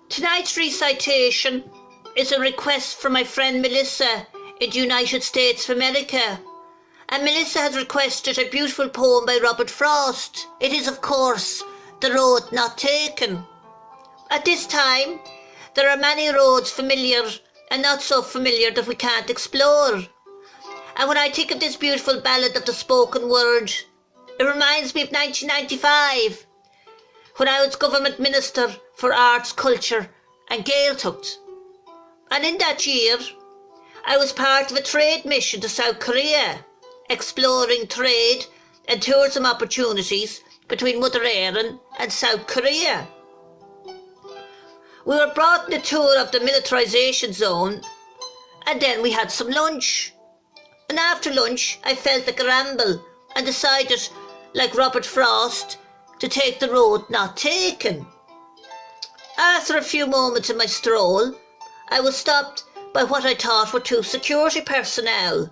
Tonight's recitation is a request from my friend Melissa in the United States of America. And Melissa has requested a beautiful poem by Robert Frost. It is, of course, The Road Not Taken. At this time, there are many roads familiar and not so familiar that we can't explore. And when I think of this beautiful ballad of the spoken word, it reminds me of 1995, when I was Government Minister for Arts, Culture and Gaeltacht. And in that year, I was part of a trade mission to South Korea, exploring trade and tourism opportunities between Mother Erin and South Korea. We were brought on a tour of the militarisation zone, and then we had some lunch. And after lunch, I felt like a ramble and decided, like Robert Frost, to take the road not taken. After a few moments in my stroll, I was stopped by what I thought were two security personnel,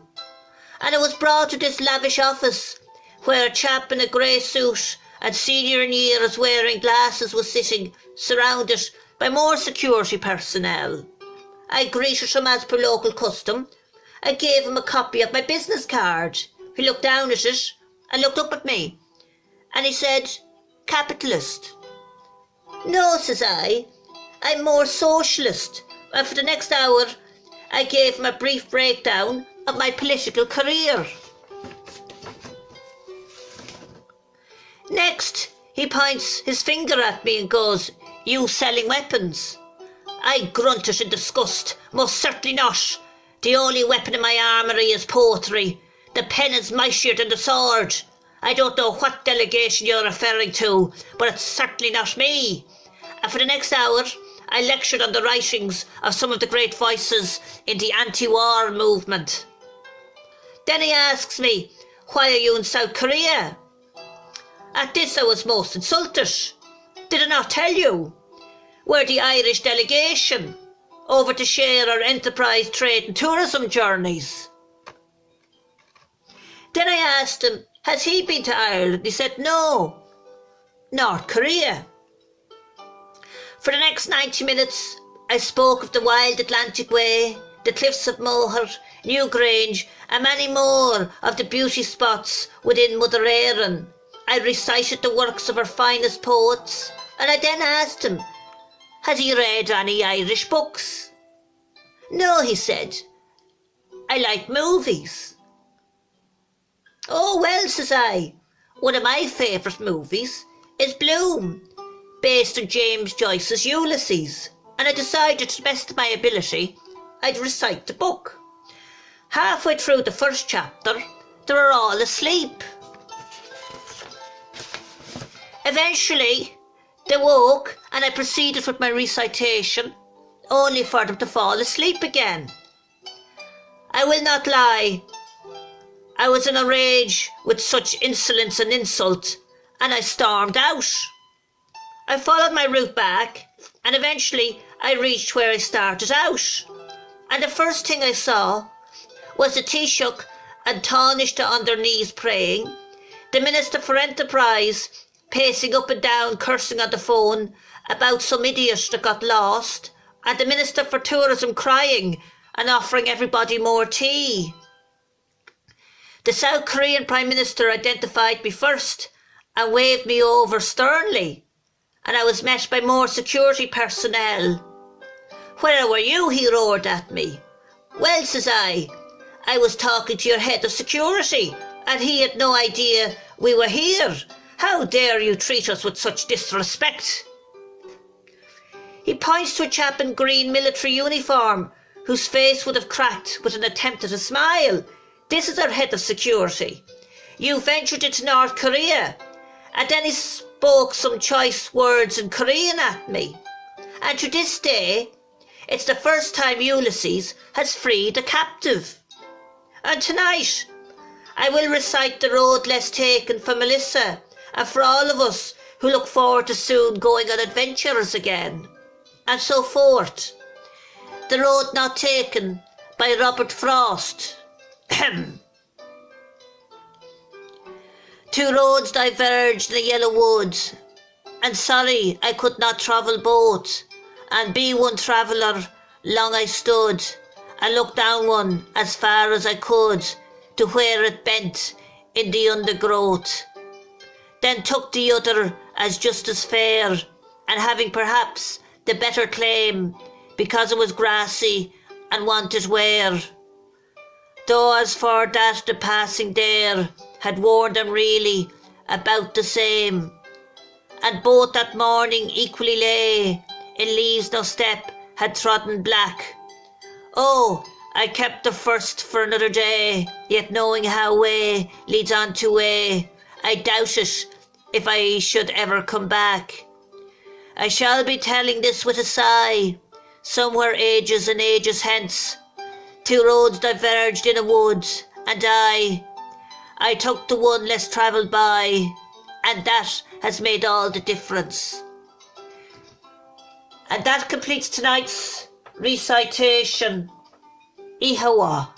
and I was brought to this lavish office where a chap in a grey suit and senior in years wearing glasses was sitting, surrounded by more security personnel. I greeted him as per local custom and gave him a copy of my business card. He looked down at it and looked up at me, and he said, "Capitalist." "No," says I'm more socialist. And for the next hour, I gave him a brief breakdown of my political career. Next, he points his finger at me and goes, "You selling weapons?" I grunted in disgust. "Most certainly not. The only weapon in my armoury is poetry. The pen is mightier than the sword. I don't know what delegation you're referring to, but it's certainly not me." And for the next hour, I lectured on the writings of some of the great voices in the anti-war movement. Then he asks me, "Why are you in South Korea?" At this I was most insulted. "Did I not tell you? We're the Irish delegation, over to share our enterprise, trade and tourism journeys." Then I asked him, has he been to Ireland? He said, "No, North Korea." For the next 90 minutes, I spoke of the wild Atlantic Way, the cliffs of Moher, Newgrange, and many more of the beauty spots within Mother Erin. I recited the works of her finest poets, and I then asked him, has he read any Irish books? "No," he said, "I like movies." "Oh well," says one of my favourite movies is Bloom, based on James Joyce's Ulysses, and I decided to the best of my ability I'd recite the book. Halfway through the first chapter, they were all asleep. Eventually, they woke and I proceeded with my recitation, only for them to fall asleep again. I will not lie, I was in a rage with such insolence and insult, and I stormed out. I followed my route back, and eventually I reached where I started out. And the first thing I saw was the Taoiseach and Taoiseach on their knees praying, the Minister for Enterprise pacing up and down cursing on the phone about some idiot that got lost, and the Minister for Tourism crying and offering everybody more tea. The South Korean Prime Minister identified me first and waved me over sternly, and I was met by more security personnel. "Where were you?" he roared at me. "Well," says I was talking to your head of security, and he had no idea we were here. How dare you treat us with such disrespect?" He points to a chap in green military uniform, whose face would have cracked with an attempt at a smile. "This is our head of security. You ventured into North Korea." And then he spoke some choice words in Korean at me. And to this day, it's the first time Ulysses has freed a captive. And tonight, I will recite The Road Less Taken for Melissa, and for all of us who look forward to soon going on adventures again. And so forth. The Road Not Taken by Robert Frost. Two roads diverged in the yellow woods, and sorry I could not travel both, and be one traveller long I stood, and looked down one as far as I could, to where it bent in the undergrowth. Then took the other as just as fair, and having perhaps the better claim, because it was grassy and wanted wear. Though as for that the passing there had worn them really about the same, and both that morning equally lay in leaves no step had trodden black. Oh, I kept the first for another day, yet knowing how way leads on to way, I doubt it if I should ever come back. I shall be telling this with a sigh, somewhere ages and ages hence, two roads diverged in a wood, and I took the one less travelled by, and that has made all the difference. And that completes tonight's recitation. Ihawa.